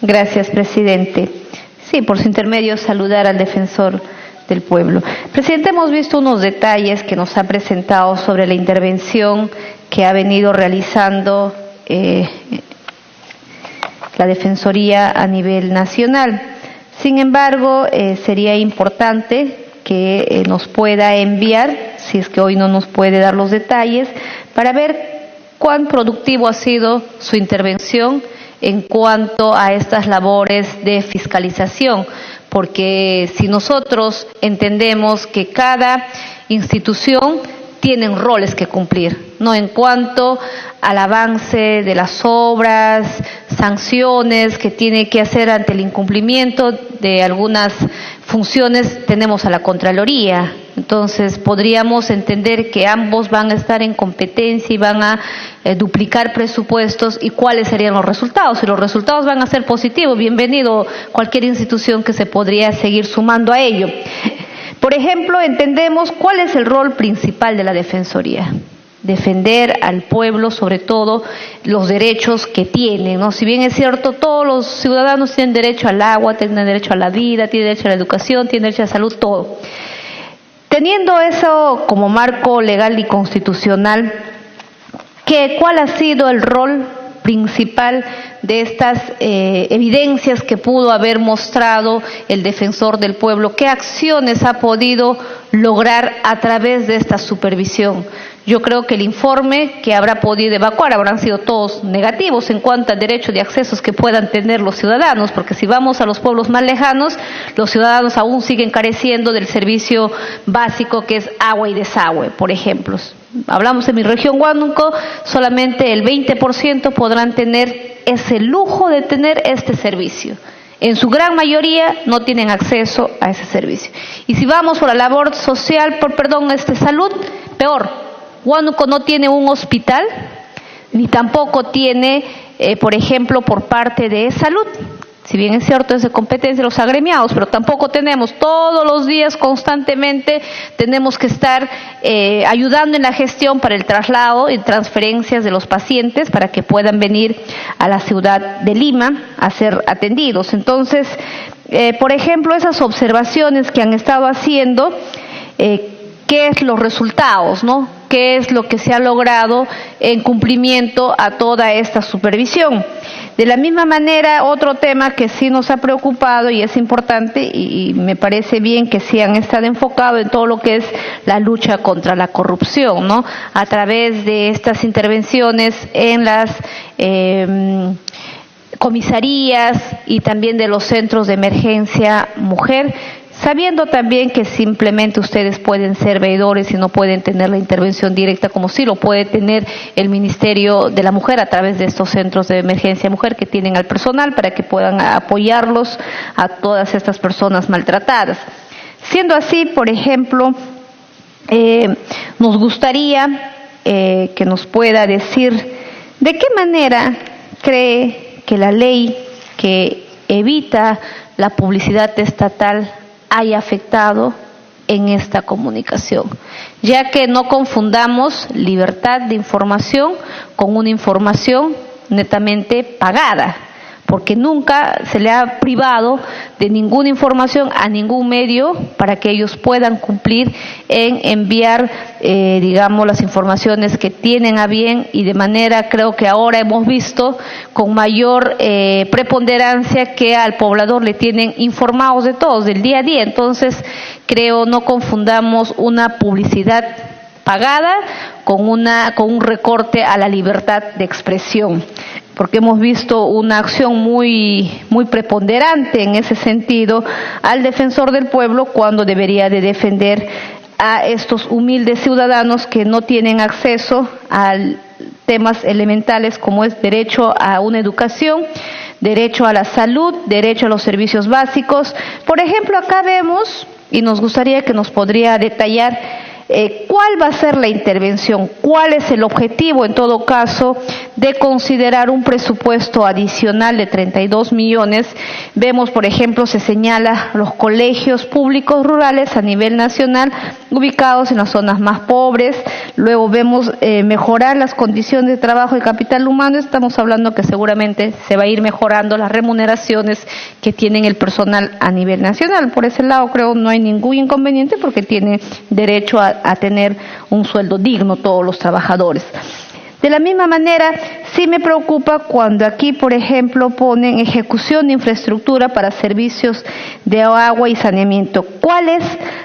Gracias, presidente. Sí, por su intermedio saludar al defensor del pueblo. Presidente, hemos visto unos detalles que nos ha presentado sobre la intervención que ha venido realizando la Defensoría a nivel nacional. Sin embargo, sería importante que nos pueda enviar, si es que hoy no nos puede dar los detalles, para ver cuán productivo ha sido su intervención en cuanto a estas labores de fiscalización, porque si nosotros entendemos que cada institución tiene roles que cumplir, ¿no? En cuanto al avance de las obras, sanciones que tiene que hacer ante el incumplimiento de algunas funciones, tenemos a la Contraloría. Entonces podríamos entender que ambos van a estar en competencia y van a duplicar presupuestos, y cuáles serían los resultados. Si los resultados van a ser positivos, bienvenido cualquier institución que se podría seguir sumando a ello. Por ejemplo, entendemos cuál es el rol principal de la Defensoría: defender al pueblo, sobre todo los derechos que tienen, ¿no? Si bien es cierto, todos los ciudadanos tienen derecho al agua, tienen derecho a la vida, tienen derecho a la educación, tienen derecho a la salud, todo. Teniendo eso como marco legal y constitucional, ¿cuál ha sido el rol principal de estas evidencias que pudo haber mostrado el defensor del pueblo? ¿Qué acciones ha podido lograr a través de esta supervisión? Yo creo que el informe que habrá podido evacuar habrán sido todos negativos en cuanto al derecho de accesos que puedan tener los ciudadanos, porque si vamos a los pueblos más lejanos, los ciudadanos aún siguen careciendo del servicio básico que es agua y desagüe, por ejemplo. Hablamos de mi región Huánuco, solamente el 20% podrán tener ese lujo de tener este servicio. En su gran mayoría no tienen acceso a ese servicio. Y si vamos por la labor social, salud, peor. Huánuco no tiene un hospital, ni tampoco tiene, por ejemplo, por parte de salud. Si bien es cierto, es de competencia de los agremiados, pero tampoco tenemos todos los días, constantemente, tenemos que estar ayudando en la gestión para el traslado y transferencias de los pacientes para que puedan venir a la ciudad de Lima a ser atendidos. Entonces, por ejemplo, esas observaciones que han estado haciendo, ¿qué es los resultados, no? ¿Qué es lo que se ha logrado en cumplimiento a toda esta supervisión? De la misma manera, otro tema que sí nos ha preocupado y es importante, y me parece bien que sí han estado enfocados en todo lo que es la lucha contra la corrupción, ¿no? A través de estas intervenciones en las comisarías y también de los centros de emergencia mujer, sabiendo también que simplemente ustedes pueden ser veedores y no pueden tener la intervención directa como sí lo puede tener el Ministerio de la Mujer a través de estos centros de emergencia mujer que tienen al personal para que puedan apoyarlos a todas estas personas maltratadas. Siendo así, por ejemplo, nos gustaría que nos pueda decir de qué manera cree que la ley que evita la publicidad estatal haya afectado en esta comunicación, ya que no confundamos libertad de información con una información netamente pagada, porque nunca se le ha privado de ninguna información a ningún medio para que ellos puedan cumplir en enviar, las informaciones que tienen a bien, y de manera, creo que ahora hemos visto con mayor preponderancia que al poblador le tienen informados de todos, del día a día. Entonces, creo no confundamos una publicidad pagada con un recorte a la libertad de expresión, porque hemos visto una acción muy preponderante en ese sentido al defensor del pueblo, cuando debería de defender a estos humildes ciudadanos que no tienen acceso a temas elementales como es derecho a una educación, derecho a la salud, derecho a los servicios básicos. Por ejemplo, acá vemos, y nos gustaría que nos podría detallar, ¿Cuál va a ser la intervención? ¿Cuál es el objetivo, en todo caso, de considerar un presupuesto adicional de 32 millones? Vemos, por ejemplo, se señala los colegios públicos rurales a nivel nacional ubicados en las zonas más pobres. Luego vemos mejorar las condiciones de trabajo y capital humano. Estamos hablando que seguramente se va a ir mejorando las remuneraciones que tienen el personal a nivel nacional. Por ese lado creo no hay ningún inconveniente porque tiene derecho a tener un sueldo digno todos los trabajadores. De la misma manera, sí me preocupa cuando aquí, por ejemplo, ponen ejecución de infraestructura para servicios de agua y saneamiento. ¿Cuál es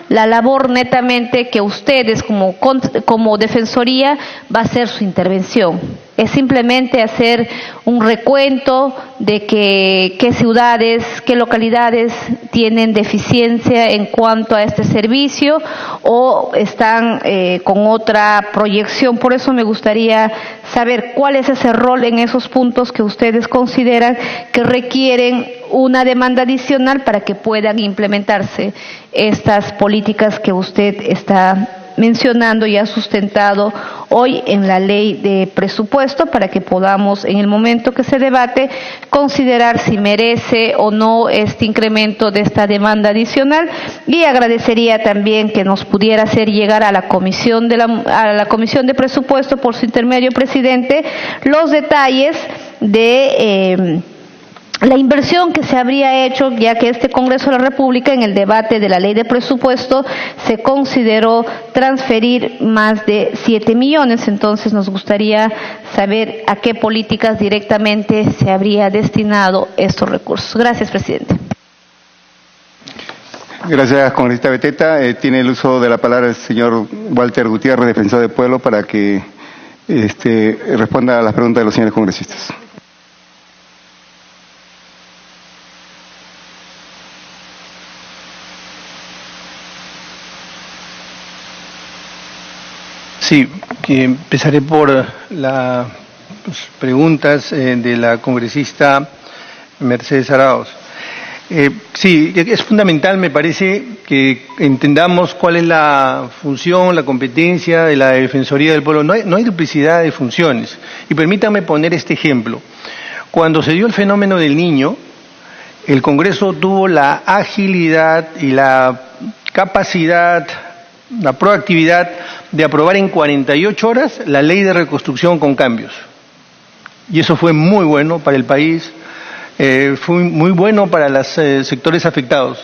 la labor netamente que ustedes como Defensoría va a hacer su intervención? ¿Es simplemente hacer un recuento de qué ciudades, qué localidades tienen deficiencia en cuanto a este servicio o están con otra proyección? Por eso me gustaría saber cuál es ese rol en esos puntos que ustedes consideran que requieren una demanda adicional para que puedan implementarse estas políticas que usted está mencionando y ha sustentado hoy en la ley de presupuesto, para que podamos, en el momento que se debate, considerar si merece o no este incremento de esta demanda adicional. Y agradecería también que nos pudiera hacer llegar a la comisión de presupuesto, por su intermedio, presidente, los detalles de la inversión que se habría hecho, ya que este Congreso de la República, en el debate de la ley de presupuesto, se consideró transferir más de 7 millones. Entonces nos gustaría saber a qué políticas directamente se habría destinado estos recursos. Gracias, presidente. Gracias, congresista Beteta. Tiene el uso de la palabra el señor Walter Gutiérrez, defensor del pueblo, para que responda a las preguntas de los señores congresistas. Sí, empezaré por las preguntas de la congresista Mercedes Arauz. Sí, es fundamental, me parece, que entendamos cuál es la función, la competencia de la Defensoría del Pueblo. No hay duplicidad de funciones. Y permítanme poner este ejemplo. Cuando se dio el fenómeno del Niño, el Congreso tuvo la agilidad y la capacidad, la proactividad de aprobar en 48 horas la ley de reconstrucción con cambios. Y eso fue muy bueno para el país, fue muy bueno para los sectores afectados.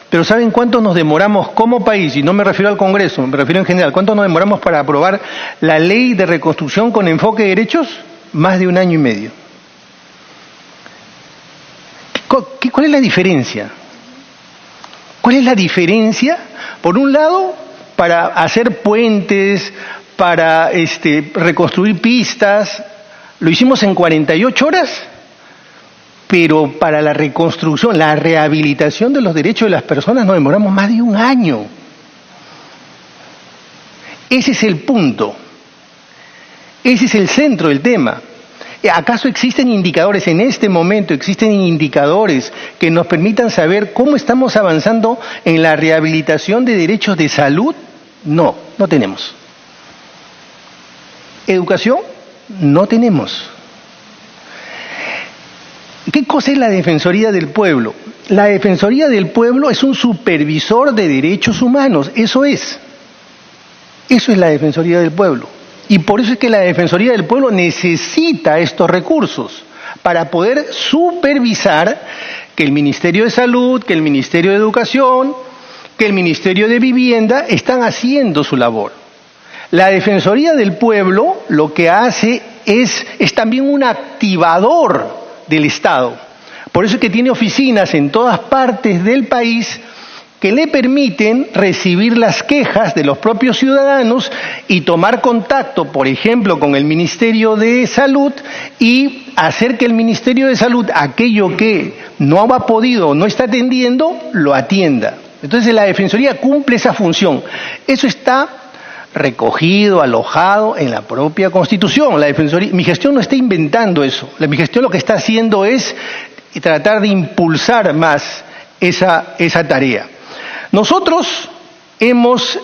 Pero ¿saben cuánto nos demoramos como país? Y no me refiero al Congreso, me refiero en general. ¿Cuánto nos demoramos para aprobar la ley de reconstrucción con enfoque de derechos? Más de 1 año y medio. ¿Cuál es la diferencia? ¿Cuál es la diferencia? Por un lado, para hacer puentes, para reconstruir pistas, lo hicimos en 48 horas, pero para la reconstrucción, la rehabilitación de los derechos de las personas nos demoramos más de 1 año. Ese es el punto, ese es el centro del tema. ¿Acaso existen indicadores en este momento, existen indicadores que nos permitan saber cómo estamos avanzando en la rehabilitación de derechos de salud? No, no tenemos. ¿Educación? No tenemos. ¿Qué cosa es la Defensoría del Pueblo? La Defensoría del Pueblo es un supervisor de derechos humanos, eso es. Eso es la Defensoría del Pueblo. Y por eso es que la Defensoría del Pueblo necesita estos recursos para poder supervisar que el Ministerio de Salud, que el Ministerio de Educación, que el Ministerio de Vivienda están haciendo su labor. La Defensoría del Pueblo lo que hace es también un activador del Estado. Por eso es que tiene oficinas en todas partes del país que le permiten recibir las quejas de los propios ciudadanos y tomar contacto, por ejemplo, con el Ministerio de Salud y hacer que el Ministerio de Salud, aquello que no ha podido o no está atendiendo, lo atienda. Entonces la Defensoría cumple esa función. Eso está recogido, alojado en la propia Constitución. La Defensoría, mi gestión no está inventando eso. Mi gestión lo que está haciendo es tratar de impulsar más esa tarea. Nosotros hemos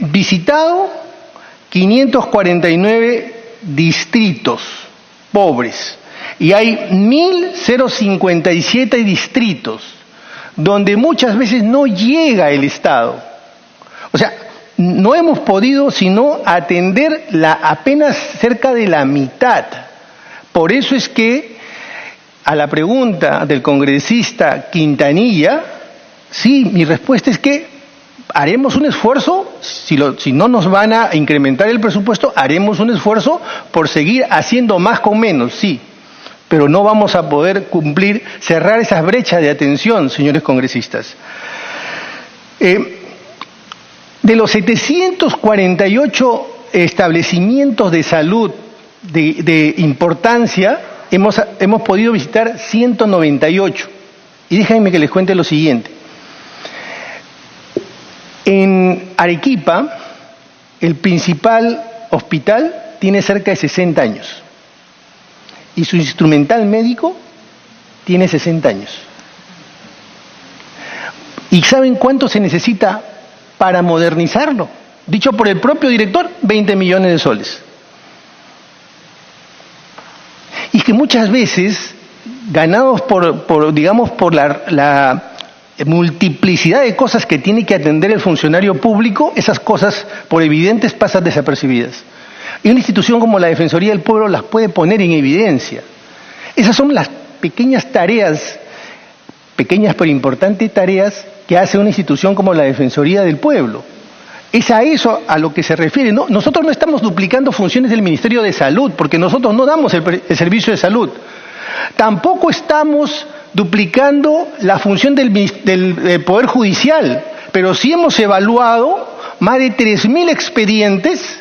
visitado 549 distritos pobres y hay 1.057 distritos donde muchas veces no llega el Estado. O sea, no hemos podido sino atender apenas cerca de la mitad. Por eso es que a la pregunta del congresista Quintanilla, sí, mi respuesta es que haremos un esfuerzo, si no nos van a incrementar el presupuesto, haremos un esfuerzo por seguir haciendo más con menos, sí, pero no vamos a poder cerrar esas brechas de atención, señores congresistas. De los 748 establecimientos de salud de importancia, hemos podido visitar 198. Y déjenme que les cuente lo siguiente. En Arequipa, el principal hospital tiene cerca de 60 años. Y su instrumental médico tiene 60 años. ¿Y saben cuánto se necesita para modernizarlo? Dicho por el propio director, 20 millones de soles. Y es que muchas veces, ganados por la multiplicidad de cosas que tiene que atender el funcionario público, esas cosas, por evidentes, pasan desapercibidas. Y una institución como la Defensoría del Pueblo las puede poner en evidencia. Esas son las pequeñas tareas, pequeñas pero importantes tareas, que hace una institución como la Defensoría del Pueblo. Es a eso a lo que se refiere. No, nosotros no estamos duplicando funciones del Ministerio de Salud, porque nosotros no damos el servicio de salud. Tampoco estamos duplicando la función del Poder Judicial, pero sí hemos evaluado más de 3.000 expedientes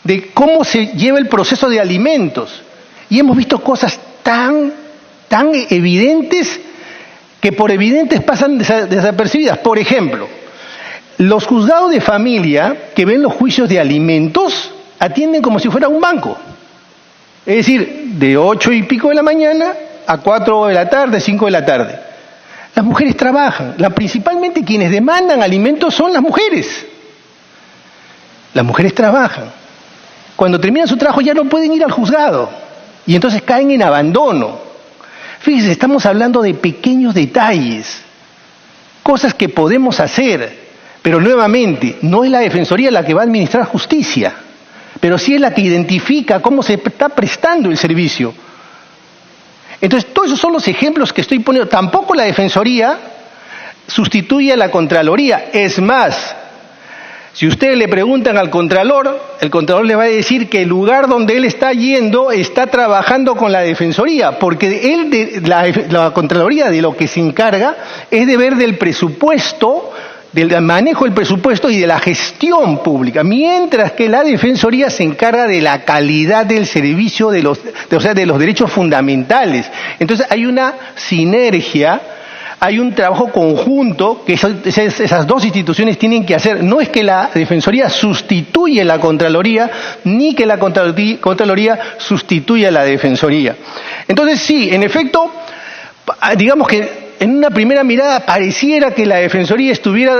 de cómo se lleva el proceso de alimentos. Y hemos visto cosas tan evidentes que por evidentes pasan desapercibidas. Por ejemplo, los juzgados de familia que ven los juicios de alimentos atienden como si fuera un banco. Es decir, de 8 y pico de la mañana a 4 de la tarde, 5 de la tarde. Las mujeres trabajan. Principalmente quienes demandan alimentos son las mujeres. Las mujeres trabajan. Cuando terminan su trabajo ya no pueden ir al juzgado. Y entonces caen en abandono. Fíjense, estamos hablando de pequeños detalles. Cosas que podemos hacer. Pero nuevamente, no es la Defensoría la que va a administrar justicia. Pero sí es la que identifica cómo se está prestando el servicio. Entonces, todos esos son los ejemplos que estoy poniendo. Tampoco la Defensoría sustituye a la Contraloría. Es más, si ustedes le preguntan al Contralor, el Contralor le va a decir que el lugar donde él está yendo está trabajando con la Defensoría, porque la Contraloría de lo que se encarga es de ver del presupuesto, del manejo del presupuesto y de la gestión pública, mientras que la Defensoría se encarga de la calidad del servicio, de los derechos fundamentales. Entonces hay una sinergia, hay un trabajo conjunto que esas dos instituciones tienen que hacer. No es que la Defensoría sustituye a la Contraloría, ni que la Contraloría sustituya a la Defensoría. Entonces sí, en efecto, digamos que en una primera mirada pareciera que la Defensoría estuviera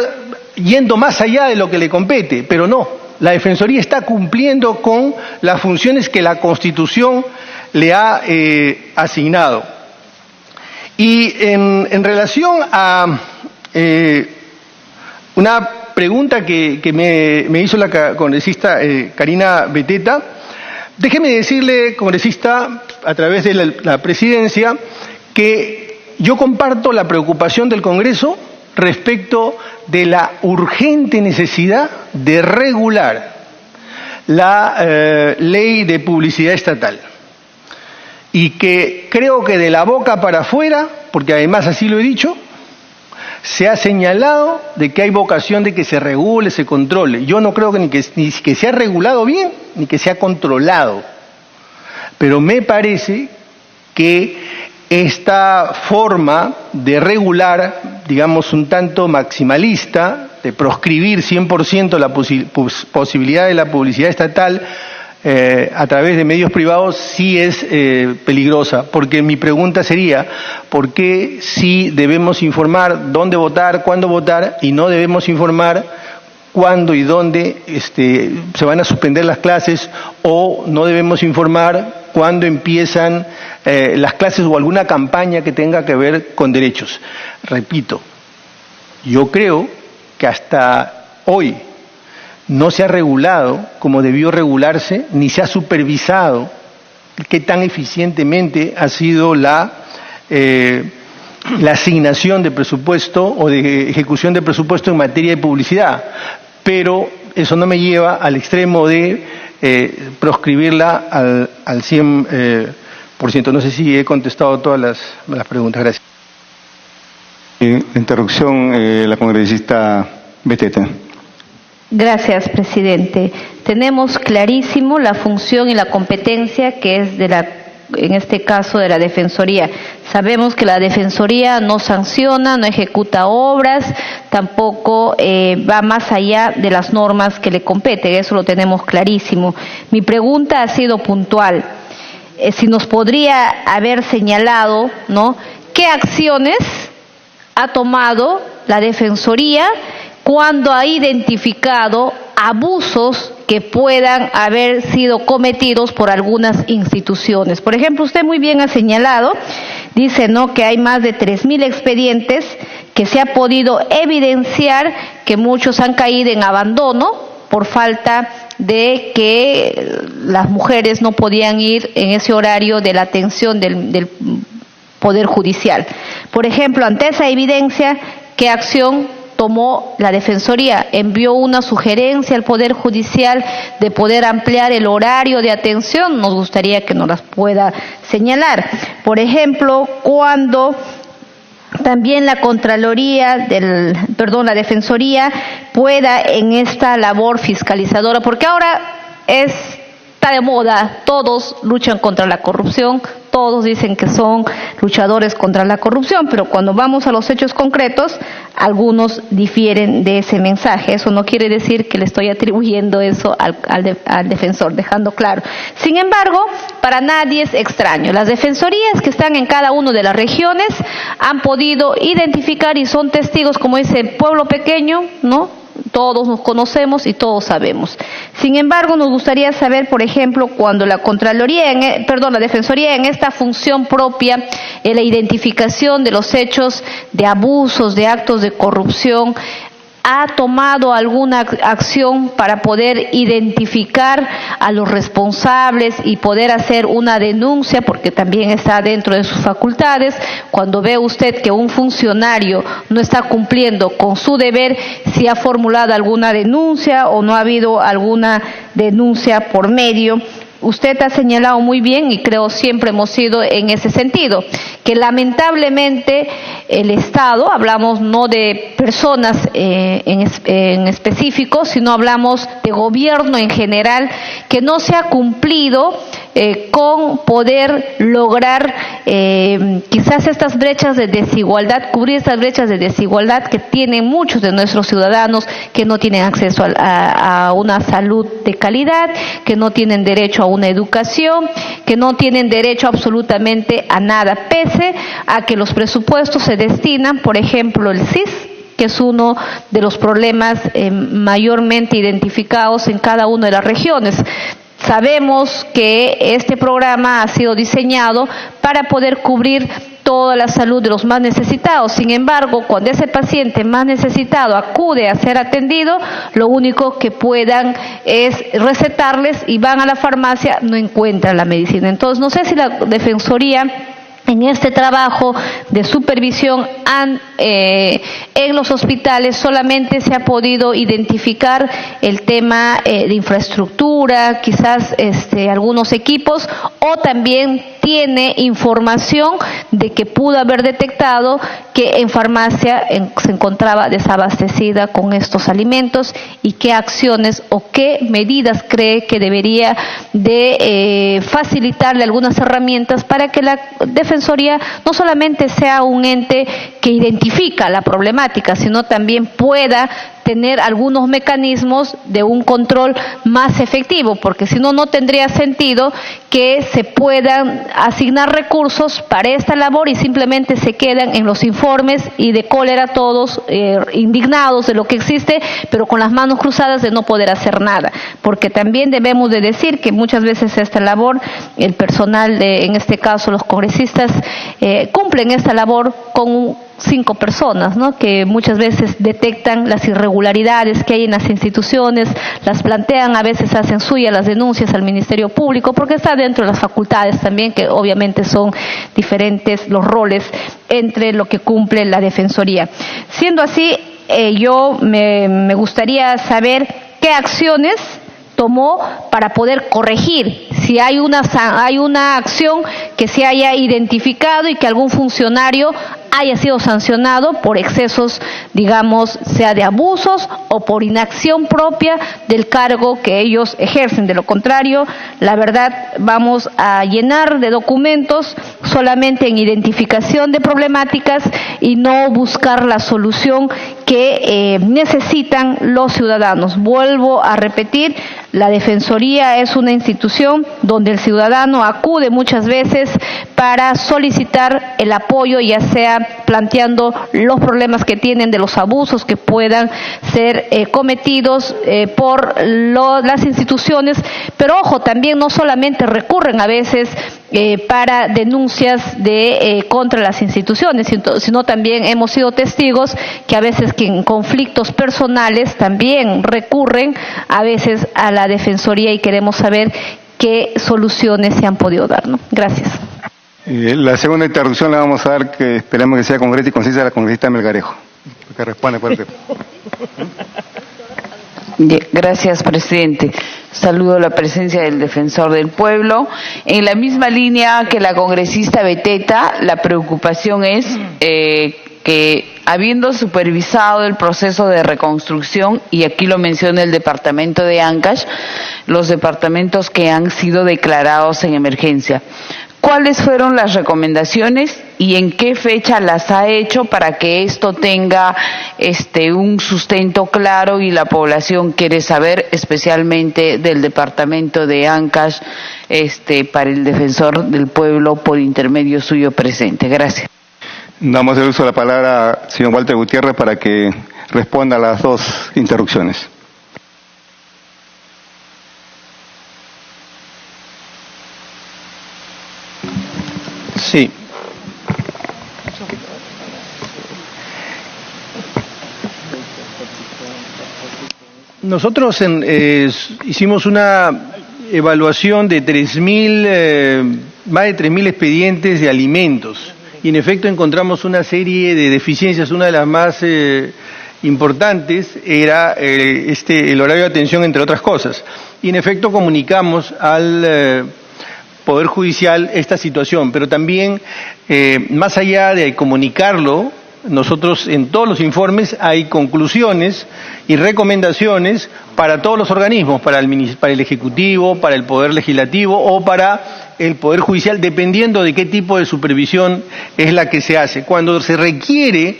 yendo más allá de lo que le compete, pero no. La Defensoría está cumpliendo con las funciones que la Constitución le ha asignado. Y en relación a una pregunta que me hizo la congresista Karina Beteta, déjeme decirle, congresista, a través de la presidencia, que yo comparto la preocupación del Congreso respecto de la urgente necesidad de regular la ley de publicidad estatal. Y que creo que de la boca para afuera, porque además así lo he dicho, se ha señalado de que hay vocación de que se regule, se controle. Yo no creo ni que se ha regulado bien, ni que se ha controlado. Pero me parece que esta forma de regular, digamos un tanto maximalista, de proscribir 100% la posibilidad de la publicidad estatal a través de medios privados, sí es peligrosa, porque mi pregunta sería, ¿por qué sí debemos informar dónde votar, cuándo votar, y no debemos informar cuándo y dónde se van a suspender las clases, o no debemos informar cuándo empiezan las clases o alguna campaña que tenga que ver con derechos. Repito, yo creo que hasta hoy no se ha regulado como debió regularse, ni se ha supervisado qué tan eficientemente ha sido la asignación de presupuesto o de ejecución de presupuesto en materia de publicidad, pero eso no me lleva al extremo de proscribirla al 100%. No sé si he contestado todas las preguntas. Gracias. Interrupción, la congresista Beteta. Gracias, presidente. Tenemos clarísimo la función y la competencia que es en este caso de la Defensoría. Sabemos que la Defensoría no sanciona, no ejecuta obras, tampoco va más allá de las normas que le competen, eso lo tenemos clarísimo. Mi pregunta ha sido puntual. Si nos podría haber señalado, ¿no?, qué acciones ha tomado la Defensoría cuando ha identificado abusos que puedan haber sido cometidos por algunas instituciones. Por ejemplo, usted muy bien ha señalado, dice, ¿no?, que hay más de 3.000 expedientes que se ha podido evidenciar que muchos han caído en abandono por falta de que las mujeres no podían ir en ese horario de la atención del Poder Judicial. Por ejemplo, ante esa evidencia, ¿qué acción tomó la Defensoría? Envió una sugerencia al Poder Judicial de poder ampliar el horario de atención. Nos gustaría que nos las pueda señalar. Por ejemplo, cuando también la la Defensoría pueda en esta labor fiscalizadora, porque ahora está de moda, todos luchan contra la corrupción, todos dicen que son luchadores contra la corrupción, pero cuando vamos a los hechos concretos, algunos difieren de ese mensaje. Eso no quiere decir que le estoy atribuyendo eso al defensor, dejando claro. Sin embargo, para nadie es extraño. Las defensorías que están en cada una de las regiones han podido identificar y son testigos, como dice, pueblo pequeño, ¿no? Todos nos conocemos y todos sabemos. Sin embargo, nos gustaría saber, por ejemplo, cuando la Defensoría en esta función propia, en la identificación de los hechos de abusos, de actos de corrupción, ¿ha tomado alguna acción para poder identificar a los responsables y poder hacer una denuncia? Porque también está dentro de sus facultades. Cuando ve usted que un funcionario no está cumpliendo con su deber, si ha formulado alguna denuncia o no ha habido alguna denuncia por medio. Usted ha señalado muy bien, y creo siempre hemos sido en ese sentido, que lamentablemente el Estado, hablamos no de personas en específico, sino hablamos de gobierno en general, que no se ha cumplido con poder lograr quizás estas brechas de desigualdad, cubrir estas brechas de desigualdad que tienen muchos de nuestros ciudadanos, que no tienen acceso a una salud de calidad, que no tienen derecho a una educación, que no tienen derecho absolutamente a nada, pese a que los presupuestos se destinan, por ejemplo, el CIS, que es uno de los problemas mayormente identificados en cada una de las regiones. Sabemos que este programa ha sido diseñado para poder cubrir toda la salud de los más necesitados. Sin embargo, cuando ese paciente más necesitado acude a ser atendido, lo único que puedan es recetarles y van a la farmacia, no encuentran la medicina. Entonces, no sé si la Defensoría en este trabajo de supervisión en los hospitales solamente se ha podido identificar el tema de infraestructura, quizás algunos equipos, o también tiene información de que pudo haber detectado que en farmacia se encontraba desabastecida con estos alimentos, y qué acciones o qué medidas cree que debería de facilitarle algunas herramientas para que la Defensoría no solamente sea un ente que identifica la problemática, sino también pueda tener algunos mecanismos de un control más efectivo, porque si no, no tendría sentido que se puedan asignar recursos para esta labor y simplemente se quedan en los informes y de cólera todos indignados de lo que existe, pero con las manos cruzadas de no poder hacer nada, porque también debemos de decir que muchas veces esta labor, el personal en este caso los congresistas, cumplen esta labor con 5 personas, ¿no?, que muchas veces detectan las irregularidades que hay en las instituciones, las plantean, a veces hacen suyas las denuncias al Ministerio Público, porque está dentro de las facultades también, que obviamente son diferentes los roles entre lo que cumple la Defensoría. Siendo así, yo me gustaría saber qué acciones tomó para poder corregir, si hay una acción que se haya identificado y que algún funcionario haya sido sancionado por excesos, digamos, sea de abusos o por inacción propia del cargo que ellos ejercen. De lo contrario, la verdad, vamos a llenar de documentos solamente en identificación de problemáticas y no buscar la solución que necesitan los ciudadanos. Vuelvo a repetir, la Defensoría es una institución donde el ciudadano acude muchas veces para solicitar el apoyo, ya sea planteando los problemas que tienen de los abusos que puedan ser cometidos por las instituciones, pero ojo, también no solamente recurren a veces para denuncias contra las instituciones, sino también hemos sido testigos que a veces que en conflictos personales también recurren a veces a la Defensoría y queremos saber qué soluciones se han podido dar, ¿no? Gracias. La segunda interrupción la vamos a dar, que esperamos que sea concreta y concisa, a la congresista Melgarejo, que responde por usted. Gracias, presidente. Saludo la presencia del Defensor del Pueblo. En la misma línea que la congresista Beteta, la preocupación es que, habiendo supervisado el proceso de reconstrucción, y aquí lo menciona el departamento de Ancash, los departamentos que han sido declarados en emergencia, ¿cuáles fueron las recomendaciones y en qué fecha las ha hecho para que esto tenga un sustento claro y la población quiere saber, especialmente del departamento de Ancash, para el Defensor del Pueblo por intermedio suyo presente? Gracias. Damos el uso de la palabra al señor Walter Gutiérrez para que responda a las dos interrupciones. Sí. Nosotros hicimos una evaluación de más de 3.000 expedientes de alimentos y en efecto encontramos una serie de deficiencias. Una de las más importantes era el horario de atención, entre otras cosas. Y en efecto comunicamos al Poder Judicial esta situación, pero también, más allá de comunicarlo, nosotros en todos los informes hay conclusiones y recomendaciones para todos los organismos, para el Ejecutivo, para el Poder Legislativo o para el Poder Judicial, dependiendo de qué tipo de supervisión es la que se hace. Cuando se requiere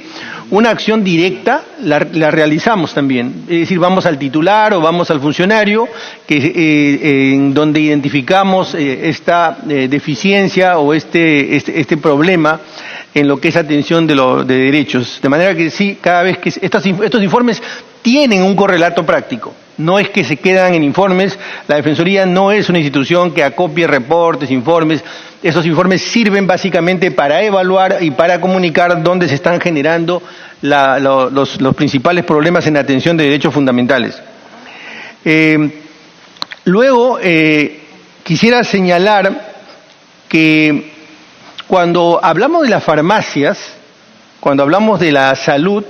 una acción directa, la realizamos también. Es decir, vamos al titular o vamos al funcionario en donde identificamos esta deficiencia o este problema en lo que es atención de derechos. De manera que sí, cada vez que estos informes tienen un correlato práctico. No es que se quedan en informes. La Defensoría no es una institución que acopie reportes, informes. Esos informes sirven básicamente para evaluar y para comunicar dónde se están generando los principales problemas en atención de derechos fundamentales. Luego, quisiera señalar que cuando hablamos de las farmacias, cuando hablamos de la salud,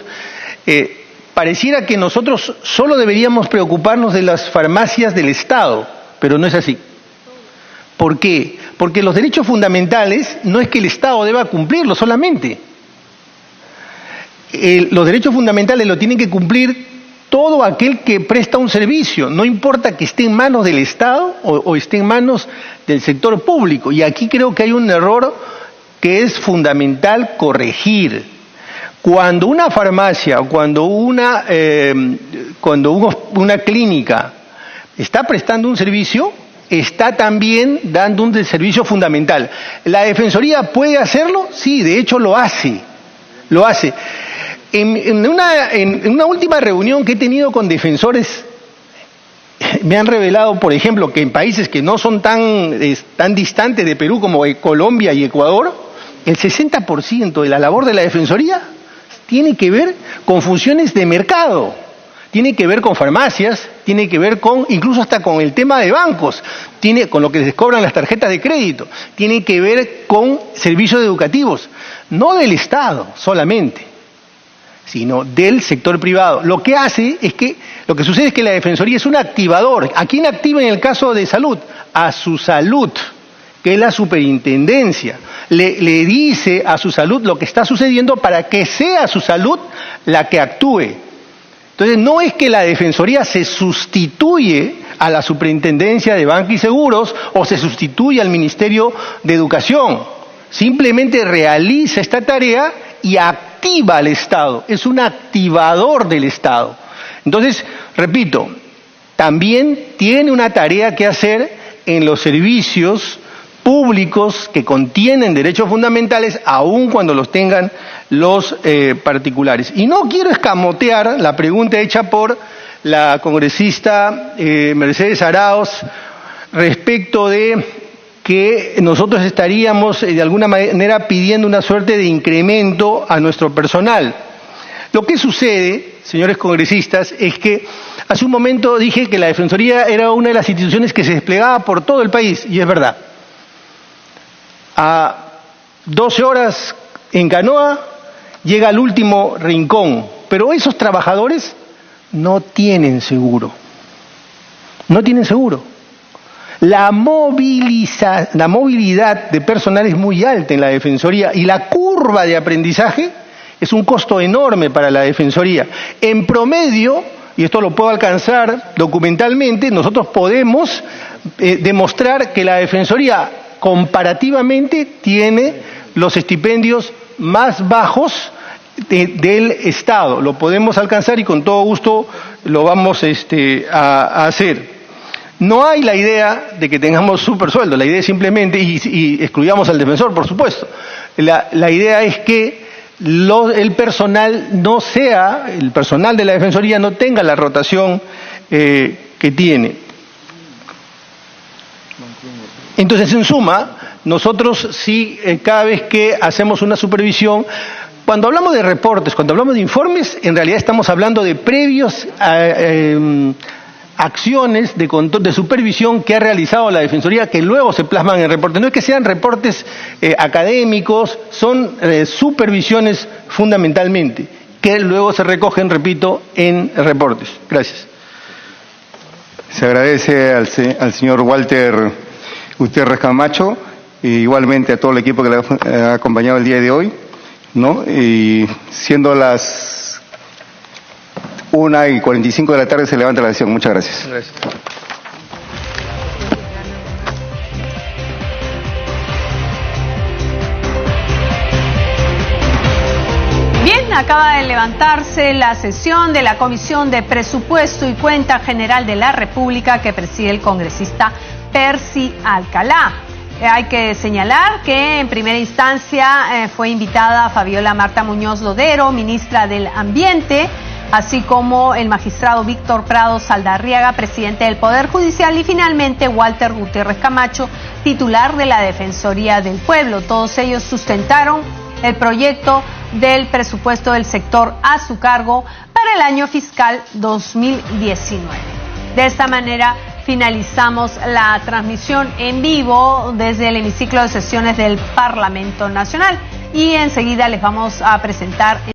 pareciera que nosotros solo deberíamos preocuparnos de las farmacias del Estado, pero no es así. ¿Por qué? Porque los derechos fundamentales no es que el Estado deba cumplirlos solamente. Los derechos fundamentales lo tienen que cumplir todo aquel que presta un servicio, no importa que esté en manos del Estado o esté en manos del sector público. Y aquí creo que hay un error que es fundamental corregir, Cuando una farmacia o cuando una clínica está prestando un servicio, está también dando un servicio fundamental. ¿La Defensoría puede hacerlo? Sí, de hecho lo hace. Lo hace. En una última reunión que he tenido con defensores, me han revelado, por ejemplo, que en países que no son tan distantes de Perú como Colombia y Ecuador, el 60% de la labor de la Defensoría tiene que ver con funciones de mercado, tiene que ver con farmacias, tiene que ver con, incluso hasta con el tema de bancos, con lo que les cobran las tarjetas de crédito, tiene que ver con servicios educativos, no del Estado solamente, sino del sector privado. Lo que sucede es que la Defensoría es un activador. ¿A quién activa en el caso de salud? A su salud, que es la superintendencia. Le dice a su salud lo que está sucediendo para que sea su salud la que actúe. Entonces, no es que la Defensoría se sustituye a la Superintendencia de Banca y Seguros o se sustituye al Ministerio de Educación. Simplemente realiza esta tarea y activa al Estado. Es un activador del Estado. Entonces, repito, también tiene una tarea que hacer en los servicios públicos que contienen derechos fundamentales, aun cuando los tengan los particulares. Y no quiero escamotear la pregunta hecha por la congresista Mercedes Arauz respecto de que nosotros estaríamos de alguna manera pidiendo una suerte de incremento a nuestro personal. Lo que sucede, señores congresistas, es que hace un momento dije que la Defensoría era una de las instituciones que se desplegaba por todo el país, y es verdad. A 12 horas en canoa llega al último rincón, pero esos trabajadores no tienen seguro. No tienen seguro. La movilidad de personal es muy alta en la Defensoría y la curva de aprendizaje es un costo enorme para la Defensoría. En promedio, y esto lo puedo alcanzar documentalmente, nosotros podemos demostrar que la Defensoría comparativamente tiene los estipendios más bajos del Estado. Lo podemos alcanzar y con todo gusto lo vamos a hacer. No hay la idea de que tengamos supersueldo, la idea es simplemente, y excluyamos al defensor, por supuesto, la idea es que el personal de la Defensoría no tenga la rotación que tiene. Entonces, en suma, nosotros sí, cada vez que hacemos una supervisión, cuando hablamos de reportes, cuando hablamos de informes, en realidad estamos hablando de previos acciones de control, de supervisión que ha realizado la Defensoría, que luego se plasman en reportes. No es que sean reportes académicos, son supervisiones fundamentalmente, que luego se recogen, repito, en reportes. Gracias. Se agradece al señor Walter Gutiérrez Camacho, e igualmente a todo el equipo que le ha acompañado el día de hoy, ¿no? Y siendo las 1:45 de la tarde se levanta la sesión. Muchas gracias. Gracias. Bien, acaba de levantarse la sesión de la Comisión de Presupuesto y Cuenta General de la República que preside el congresista Percy Alcalá. Hay que señalar que en primera instancia fue invitada Fabiola Marta Muñoz Lodero, ministra del Ambiente, así como el magistrado Víctor Prado Saldarriaga, presidente del Poder Judicial, y finalmente Walter Gutiérrez Camacho, titular de la Defensoría del Pueblo. Todos ellos sustentaron el proyecto del presupuesto del sector a su cargo para el año fiscal 2019. De esta manera finalizamos la transmisión en vivo desde el hemiciclo de sesiones del Parlamento Nacional y enseguida les vamos a presentar